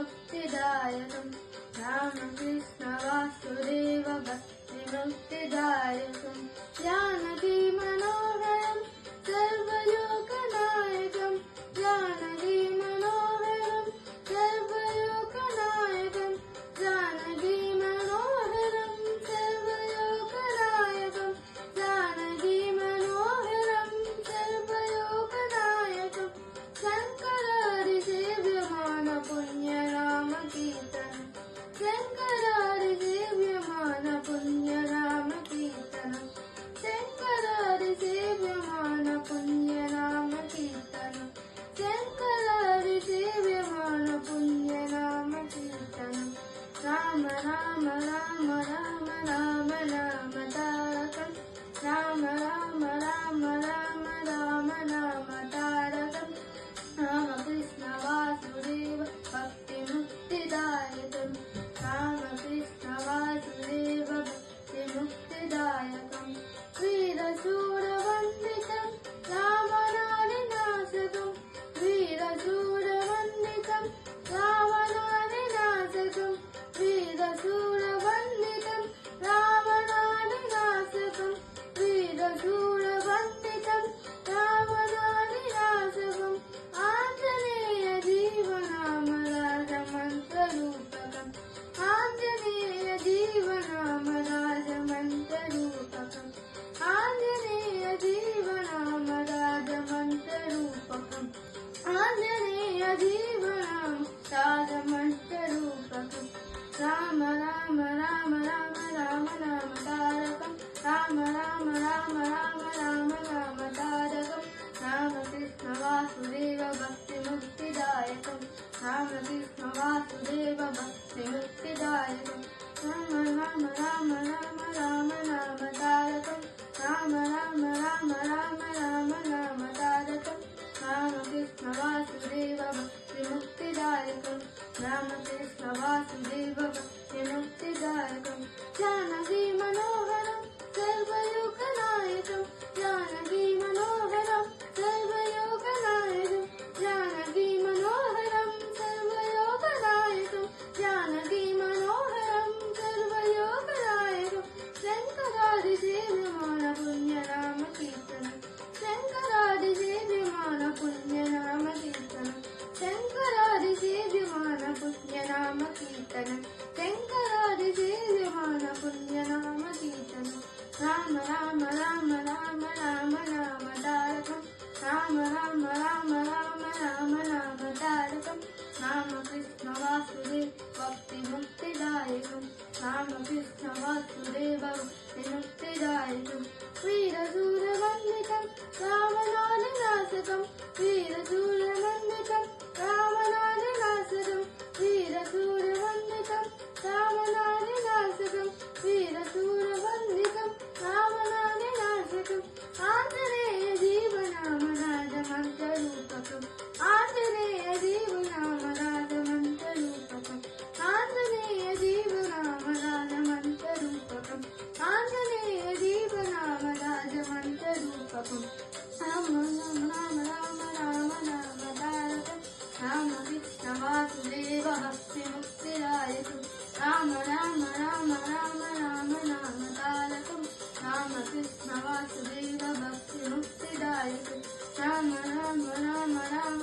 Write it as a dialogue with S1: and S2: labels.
S1: मुक्तिदायकं रामकृष्ण वासुदेव भक्ति मुक्तिदायकं जानकी मनोहरं सर्वलोकनायकं जानकी मनोहरं सर्वलोकनायकं जानकी मनोहरं सर्वलोकनायकं जानकी मनोहरं सर्वलोकनायकं शङ्करारि सेव्यमान पुण्य राम कीर्तनं शङ्करारि सेव्यमान पुण्य राम कीर्तनं शङ्करारि सेव्यमान पुण्य राम कीर्तनं शङ्करारि सेव्यमान पुण्य राम कीर्तनं राम राम राम राम राम राम तारकं राम राम राम राम राम राम तारकं रामकृष्ण वासुदेव भक्ति मुक्तिदायकं रामकृष्ण वासुदेव भक्ति मुक्तिदायकं वीरशूरवन्दितं रावणादिनाशकं वीरशूरवन्दितं रावणादिनाशकं वीरशूरवन्दितं रावणादिनाशकं वीरशूरवन्दितं रावणादिनाशकम् आञ्जनेय जीवनाम राजमन्त्ररूपकम् आञ्जनेय जीवनाम राजमन्त्ररूपकम् आञ्जनेय जीवनाम राजमन्त्ररूपकम् आञ्जनेय जीवनाम राजमन्त्ररूपकम् राम राम राम राम राम राम तारकं राम राम राम राम राम राम तारकं रामकृष्ण वासुदेव भक्ति मुक्तिदायकं रामकृष्ण वासुदेव भक्ति मुक्तिदायकं राम राम राम राम राम राम तारकं राम राम राम राम राम राम तारकं रामकृष्ण वासुदेव भक्ति मुक्तिदायकं रामकृष्ण वासुदेव भक्ति मुक्तिदायकं जानकी मनोहरं सर्वलोकनायकं जानकी मनोहरं सर्वलोकनायकं जानकी मनोहरं सर्वलोकनायकं जानकी मनोहरं सर्वलोकनायकं शङ्करादि सेव्यमान पुण्य नाम कीर्तनं शङ्करादि सेव्यमान पुण्य नाम कीर्तनं शङ्करादि सेव्यमान पुण्य नाम कीर्तनं शङ्करादि सेव्यमान पुण्य नाम कीर्तनं राम राम राम राम राम राम तारकं राम राम राम राम राम राम तारकं रामकृष्ण वासुदेव भक्ति मुक्तिदायकं रामकृष्ण वासुदेव भक्ति मुक्तिदायकं वीरशूरवन्दितं रावणादिनाशकं वीरशूरवन्दितं रावणादिनाशकं वीरशूरवन्दितं रावणादिनाशकं वीरशूरवन्दितं रावणादिनाशकम् आञ्जनेय जीवनाम राजमन्त्ररूपकम् आञ्जनेय जीवनाम राजमन्त्ररूपकम् आञ्जनेय जीवनाम राजमन्त्ररूपकम् आञ्जनेय जीवनाम राजमन्त्ररूपकम् राम राम राम राम राम राम तारकं रामकृष्ण वासुदेव भक्ति मुक्तिदायकं राम राम राम राम राम राम तारकं रामकृष्ण वासुदेव भक्ति मुक्तिदायकं राम राम राम राम